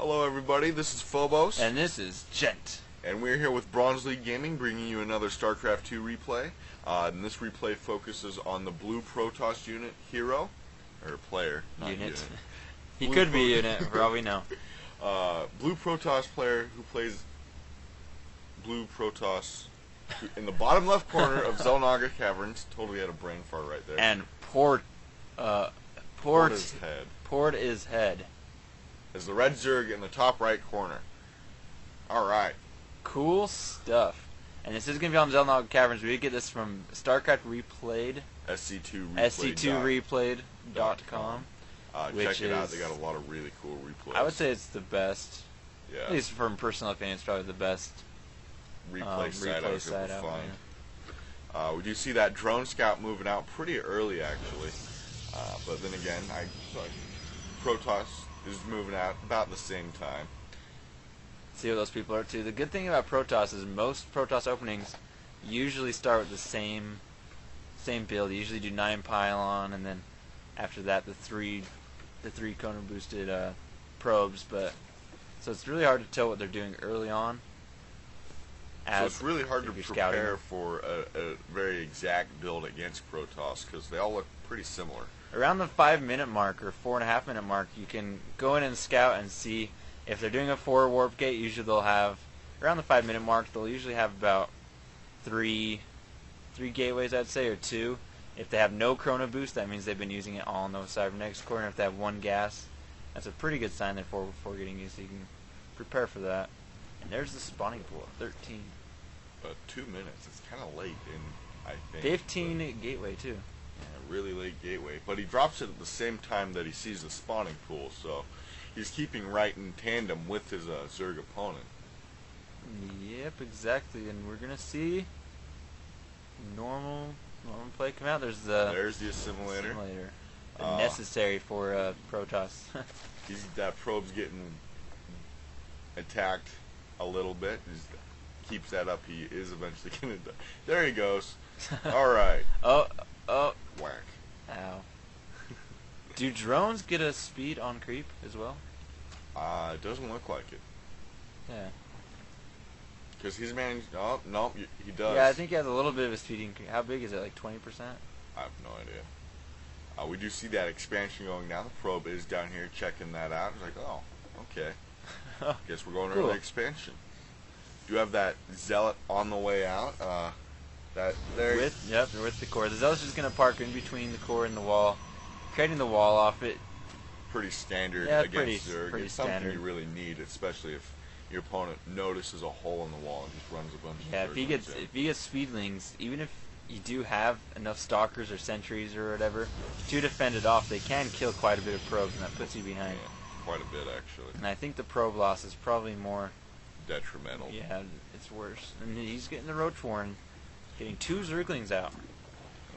Hello everybody, this is Phobos. And this is Gent. And we're here with BronzeLeagueGaming, bringing you another Starcraft 2 replay. And this replay focuses on the blue Protoss unit hero, or player, not unit. He could be unit, for all we know. Blue Protoss player who plays blue Protoss in the bottom left corner of Xel'Naga Caverns. Totally had a brain fart right there. And Portishead is the red Zerg in the top right corner. Alright. Cool stuff. And this is going to be on Xel'Naga Caverns. We get this from Starcraft Replayed. SC2Replayed.com. Check it out. They got a lot of really cool replays. I would say it's the best. Yeah. At least from personal opinion, it's probably the best replay site out. Fun. Yeah. We do see that drone scout moving out pretty early, actually. But then again, Protoss is moving out about the same time. See what those people are too. The good thing about Protoss is most Protoss openings usually start with the same build. You usually do 9 pylon, and then after that the three Kona boosted probes. But so it's really hard to tell what they're doing early on. So it's really hard to prepare for a very exact build against Protoss because they all look pretty similar. Around the 5-minute mark or 4.5-minute mark, you can go in and scout and see if they're doing a 4 warp gate. Usually they'll have around the 5-minute mark. They'll usually have about three gateways, I'd say, or 2. If they have no chrono boost, that means they've been using it all in the cybernetics core. And if they have 1 gas, that's a pretty good sign before getting used. So you can prepare for that. And there's the spawning pool, 13. 2 minutes. It's kind of late I think. 15 gateway too. Yeah, really late gateway. But he drops it at the same time that he sees the spawning pool, so he's keeping right in tandem with his Zerg opponent. Yep, exactly. And we're gonna see normal play come out. There's the assimilator. Necessary for Protoss. That probe's getting attacked a little bit. Keeps that up, he is eventually gonna die. There he goes. Alright. Oh. Whack. Ow. Do drones get a speed on creep as well? It doesn't look like it. Yeah. Because he's managed. Oh, no, he does. Yeah, I think he has a little bit of a speed increase. How big is it? Like 20%? I have no idea. We do see that expansion going now. The probe is down here checking that out. It's like, oh, okay. Guess we're going to the expansion. Do you have that zealot on the way out? With the core. The zealot's just gonna park in between the core and the wall, creating the wall off it. Pretty standard against Zerg. Pretty it's something standard. you really need, especially if your opponent notices a hole in the wall and just runs a bunch of Zergs. If he gets speedlings, even if you do have enough stalkers or sentries or whatever to defend it off, they can kill quite a bit of probes, and that puts you behind. Yeah, quite a bit actually. And I think the probe loss is probably more detrimental. Yeah, it's worse. And he's getting the Roach Warren, getting 2 Zerglings out.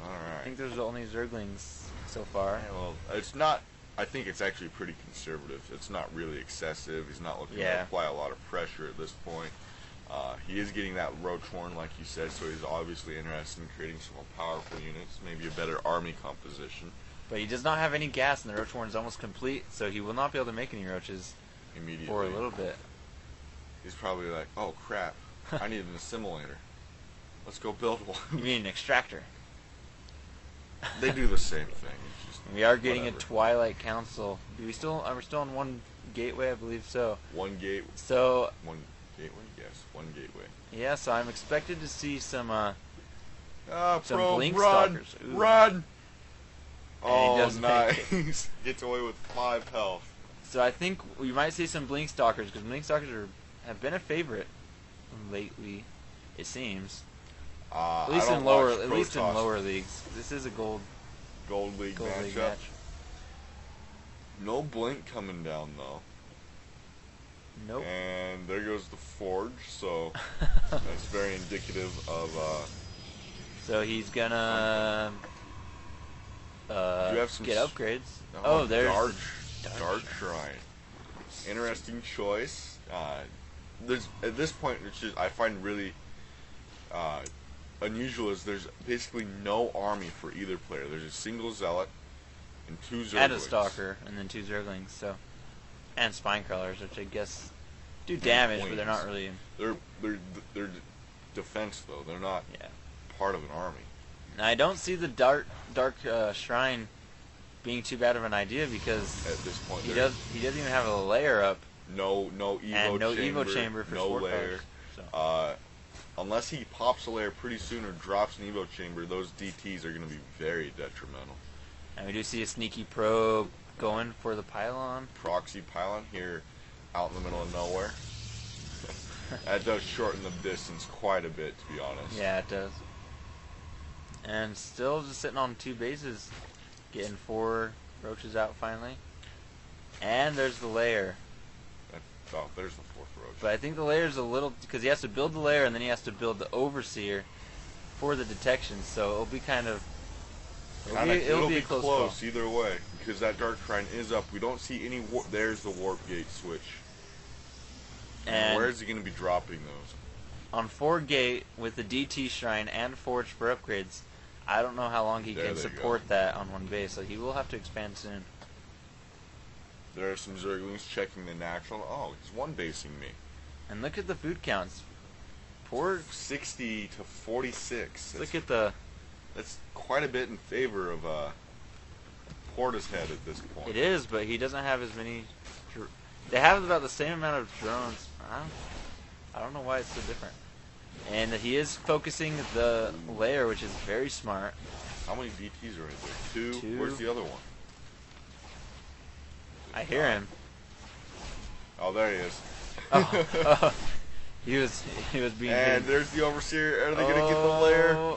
Alright. I think there's only Zerglings so far. Yeah, well, it's not. I think it's actually pretty conservative. It's not really excessive. He's not looking to apply a lot of pressure at this point. He is getting that Roach Warren, like you said, so he's obviously interested in creating some more powerful units, maybe a better army composition. But he does not have any gas, and the Roach Warren is almost complete, so he will not be able to make any roaches immediately for a little bit. He's probably like, oh crap, I need an assimilator. Let's go build one. You mean an extractor? They do the same thing. It's just we are getting a Twilight Council. Are we still on 1 gateway? I believe so. 1 gateway. So 1 gateway? Yes, 1 gateway. Yeah, so I'm expected to see some blink run, stalkers. Run! Oh, nice. Gets away with 5 health. So I think we might see some blink stalkers, because blink stalkers have been a favorite lately, it seems. At least in lower leagues. This is a gold league match. No blink coming down though. Nope. And there goes the forge. So that's very indicative of. So he's gonna get upgrades. There's Dark Shrine. Interesting choice. There's at this point, which is I find really unusual, is there's basically no army for either player. There's a single zealot and 2 Zerglings. And a stalker, and then 2 Zerglings. So And spine crawlers, which I guess do damage, but they're not really. They're defense though. They're not part of an army. Now, I don't see the dark shrine being too bad of an idea because at this point he doesn't even have a layer up. No Evo chamber for no layer. So. Unless he pops a layer pretty soon or drops an Evo chamber, those DTs are going to be very detrimental. And we do see a sneaky probe going for the pylon. Proxy pylon here out in the middle of nowhere. That does shorten the distance quite a bit, to be honest. Yeah, it does. And still just sitting on 2 bases, getting 4 roaches out finally. And there's the layer. Oh, there's the 4th roach. But I think the layer's a little, because he has to build the layer and then he has to build the overseer for the detection. So it'll be kind of, it'll be close call. Either way, because that dark shrine is up. We don't see any. There's the warp gate switch. And where is he going to be dropping those? On 4 gate with the DT shrine and forge for upgrades. I don't know how long he can support that on 1 base, so he will have to expand soon. There are some Zerglings checking the natural. Oh, he's 1-basing me. And look at the food counts. Poor 60 to 46. Look at the. That's quite a bit in favor of Portishead at this point. It is, but he doesn't have as many. They have about the same amount of drones. I don't know why it's so different. And he is focusing the layer, which is very smart. How many DTs are right there? 2? Where's the other one? I hear him. Oh, there he is. He was being. And hidden. There's the overseer. Are they gonna get the layer?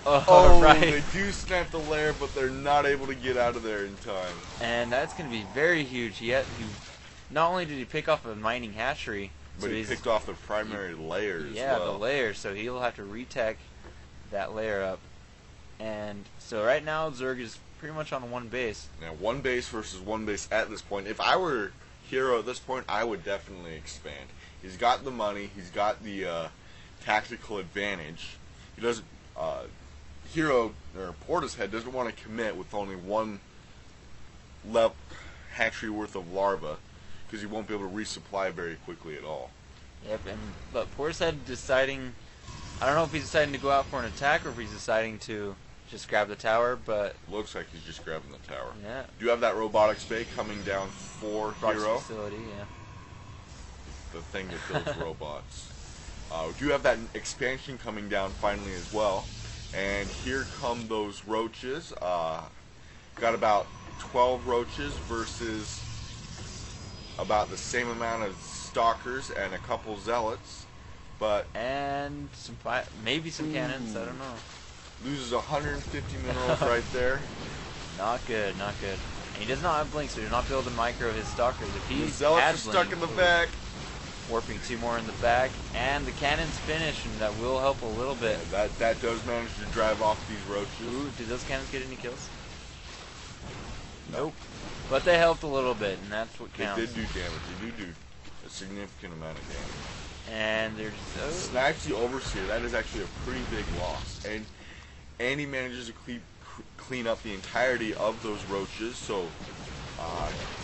Right. They do snap the layer, but they're not able to get out of there in time. And that's gonna be very huge. Not only did he pick off a mining hatchery, but he picked off the primary layers. Yeah, the layers. So he'll have to retech that layer up. And so right now Zerg is pretty much on 1 base. Now 1 base versus 1 base at this point. If I were Hero at this point, I would definitely expand. He's got the money. He's got the tactical advantage. He doesn't. Hero or Portishead doesn't want to commit with only 1 hatchery worth of larvae because he won't be able to resupply very quickly at all. Yep, but Portishead deciding. I don't know if he's deciding to go out for an attack or if he's deciding to just grab the tower, but looks like he's just grabbing the tower. Yeah. Do you have that robotics bay coming down for Hero? Facility, yeah. The thing that builds robots. Do you have that expansion coming down finally as well? And here come those roaches. Got about 12 roaches versus about the same amount of stalkers and a couple zealots, and maybe some cannons. I don't know. Loses 150 minerals right there. Not good, not good. And he does not have blink, so he's not be able to micro his stalkers. If he zealots are stuck in the back. Warping 2 more in the back, and the cannons finish, and that will help a little bit. Yeah, that does manage to drive off these roaches. Ooh, did those cannons get any kills? Nope. But they helped a little bit, and that's what counts. They did do damage. They do a significant amount of damage. And there's snipes the overseer. That is actually a pretty big loss, and he manages to clean up the entirety of those roaches. So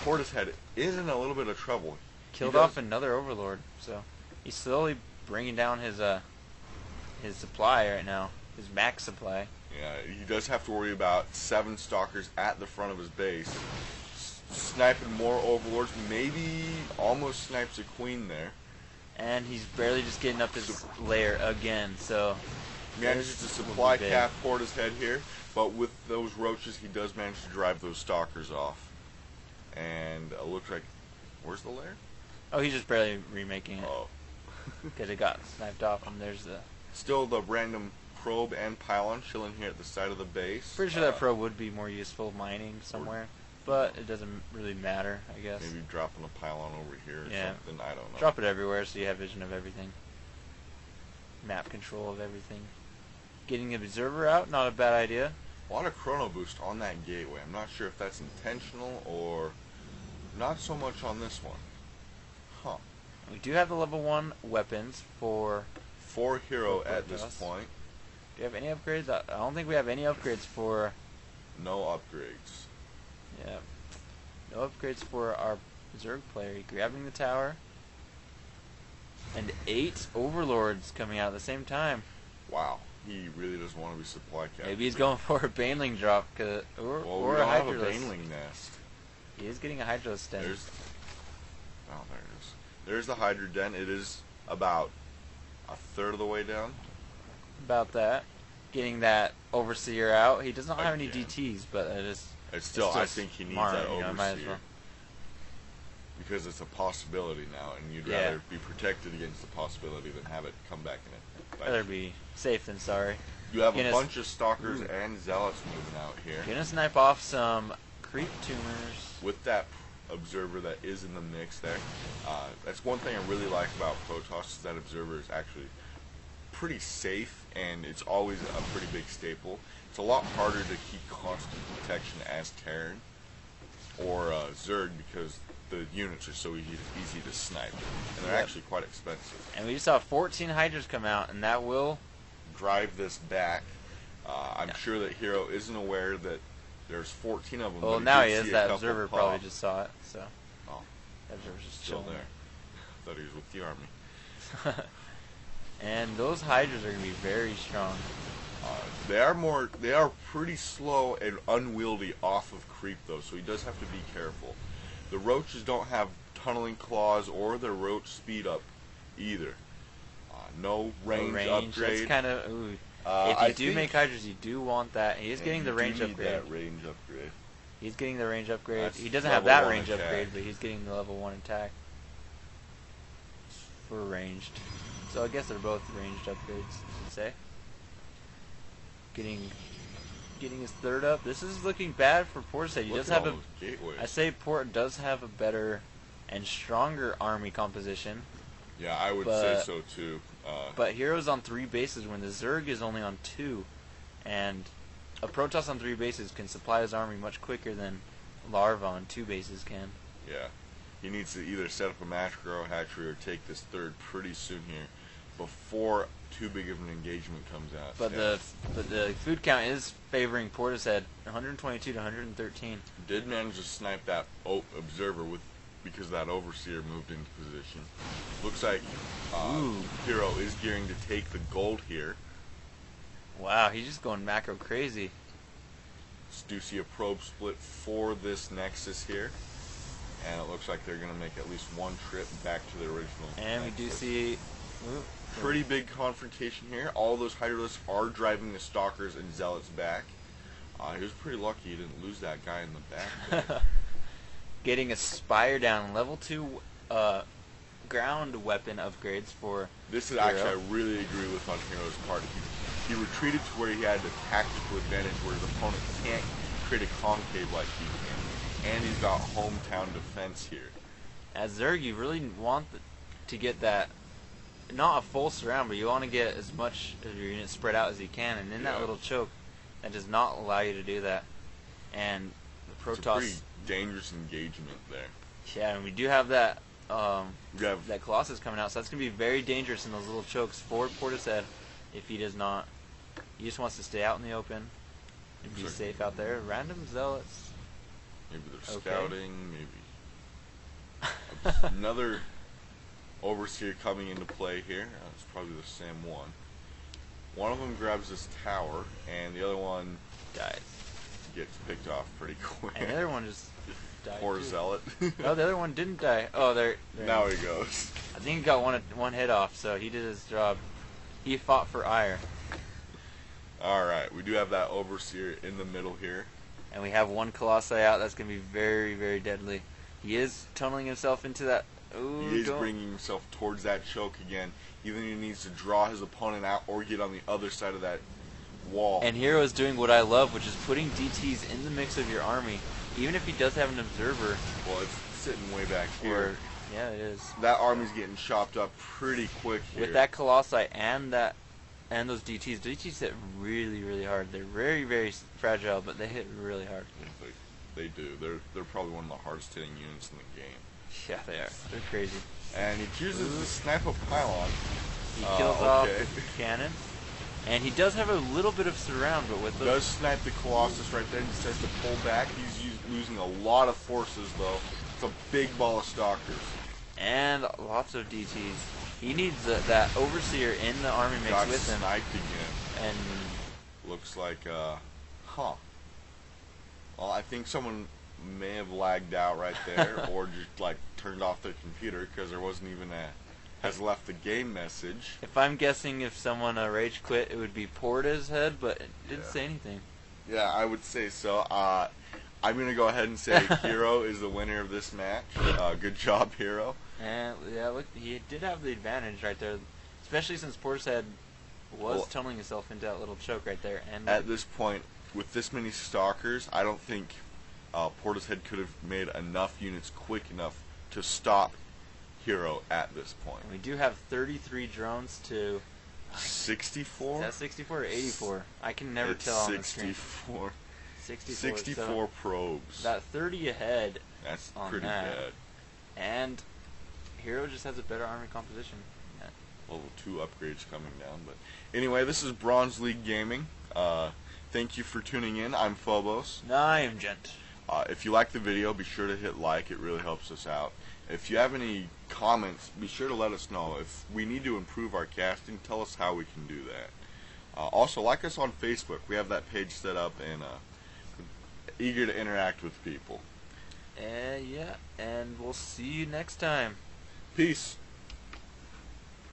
Portishead is in a little bit of trouble. Killed off another overlord, so he's slowly bringing down his supply right now, his max supply. Yeah, he does have to worry about 7 stalkers at the front of his base. Sniping more overlords, maybe almost snipes a queen there. And he's barely just getting up his layer again, so manages to supply cap Portishead here, but with those roaches he does manage to drive those stalkers off. And it looks like, where's the lair? Oh, he's just barely remaking it. Oh. Because it got sniped off, and there's the... Still the random probe and pylon chilling here at the side of the base. Pretty sure that probe would be more useful mining somewhere, but it doesn't really matter, I guess. Maybe dropping a pylon over here or something, I don't know. Drop it everywhere so you have vision of everything. Map control of everything. Getting the observer out, not a bad idea. A lot of chrono boost on that gateway. I'm not sure if that's intentional or not so much on this one. Huh. We do have the level 1 weapons for Hero at this point. Do you have any upgrades? I don't think we have any upgrades for... No upgrades. Yeah. No upgrades for our Zerg player. Grabbing the tower. And 8 Overlords coming out at the same time. Wow. He really doesn't want to be supply captain. Maybe he's going for a Baneling drop, or we a don't have a Hydralisk. Baneling nest. He is getting a Hydralisk den. There it is. There's the Hydra den. It is about a third of the way down. About that. Getting that Overseer out. He does not have any DTs, but it's still I think he needs that Overseer. Might as well. Because it's a possibility now, and you'd rather be protected against the possibility than have it come back in it. Rather be safe than sorry. You have a bunch of Stalkers and Zealots moving out here. Gonna snipe off some Creep Tumors. With that Observer that is in the mix there. That's one thing I really like about Protoss, is that Observer is actually pretty safe, and it's always a pretty big staple. It's a lot harder to keep constant protection as Terran or Zerg, because the units are so easy to snipe, and they're actually quite expensive. And we just saw 14 Hydras come out, and that will drive this back. I'm sure that Hero isn't aware that there's 14 of them. Well, now he is. That Observer probably just saw it, so. Oh, that Observer's just still chilling there. I thought he was with the army. And those Hydras are going to be very strong. They are pretty slow and unwieldy off of creep though, so he does have to be careful. The Roaches don't have tunneling claws or their Roach speed up either. No range upgrade. That's kind of if you do make Hydras, you do want that. He is getting the range upgrade. That range upgrade. He's getting the range upgrade. That's he doesn't have that range upgrade, but he's getting the level 1 attack for ranged. So I guess they're both ranged upgrades, you could say. Getting his third up. This is looking bad for Portishead. He does have a. I say Port does have a better and stronger army composition. Yeah, I would say so too. But Hero's on 3 bases when the Zerg is only on 2, and a Protoss on 3 bases can supply his army much quicker than Larva on 2 bases can. Yeah, he needs to either set up a mass grow hatchery or take this third pretty soon here, before too big of an engagement comes out. But the food count is favoring Portishead, 122 to 113. Did manage to snipe that Observer because that Overseer moved into position. Looks like Hero is gearing to take the gold here. Wow, he's just going macro crazy. Do see a probe split for this Nexus here, and it looks like they're going to make at least one trip back to the original. And Nexus. We do see pretty big confrontation here. All those Hydralisks are driving the Stalkers and Zealots back. He was pretty lucky he didn't lose that guy in the back. Getting a Spire down, level 2 ground weapon upgrades for This is Hero. actually, I really agree with on Hero's part. He retreated to where he had the tactical advantage where his opponent can't create a concave like he can. And he's got hometown defense here. As Zerg, you really want to get that, not a full surround, but you want to get as much of your units spread out as you can, and in that little choke, that does not allow you to do that. And the Protoss... It's a pretty dangerous engagement there. Yeah, and we do have that that Colossus coming out, so that's going to be very dangerous in those little chokes for Portishead if he does not. He just wants to stay out in the open and be safe out there. Random Zealots. Maybe they're scouting, maybe. Another Overseer coming into play here. It's probably the same one. One of them grabs this tower, and the other one dies. Gets picked off pretty quick. And the other one just died. Poor Zealot. Oh, the other one didn't die. Oh, there. Now he goes. I think he got one hit off, so he did his job. He fought for ire. Alright, we do have that Overseer in the middle here. And we have one Colossi out. That's going to be very, very deadly. He is tunneling himself into that. Ooh, he is bringing himself towards that choke again. Either he needs to draw his opponent out or get on the other side of that wall. And Hero is doing what I love, which is putting DTs in the mix of your army. Even if he does have an Observer. Well, it's sitting way back here. Yeah, it is. That army's getting chopped up pretty quick here. With that Colossi and those DTs, DTs hit really, really hard. They're very, very fragile, but they hit really hard. They do. They're probably one of the hardest hitting units in the game. Yeah, they are. They're crazy. And he chooses to snipe a pylon. He kills off the cannon. And he does have a little bit of surround, but with those... Does snipe the Colossus right there and decides to pull back. He's losing a lot of forces, though. It's a big ball of Stalkers. And lots of DTs. He needs that Overseer in the army mix Got with him. sniped again. And looks like, Well, I think someone may have lagged out right there, or just, like, turned off their computer, because there wasn't even has left the game message. if I'm guessing if someone rage quit, it would be Portishead, but it didn't say anything. Yeah, I would say so. I'm going to go ahead and say Hero is the winner of this match. Good job, Hero. And, yeah, look, he did have the advantage right there, especially since Portishead was tunneling himself into that little choke right there. And at this point, with this many Stalkers, I don't think Portishead could have made enough units quick enough to stop Hero at this point. we do have 33 drones to... 64? Is that 64 or 84? I can never tell on the screen. 64. 64. 64 so probes. about 30 ahead. That's on pretty that. bad. And Hero just has a better army composition. Yeah. Level 2 upgrades coming down. But anyway, this is Bronze League Gaming. Thank you for tuning in. I'm Phobos. I am Gent. If you like the video, be sure to hit like. It really helps us out. If you have any comments, be sure to let us know. If we need to improve our casting, tell us how we can do that. Also, like us on Facebook. We have that page set up and eager to interact with people. Yeah, and we'll see you next time. Peace.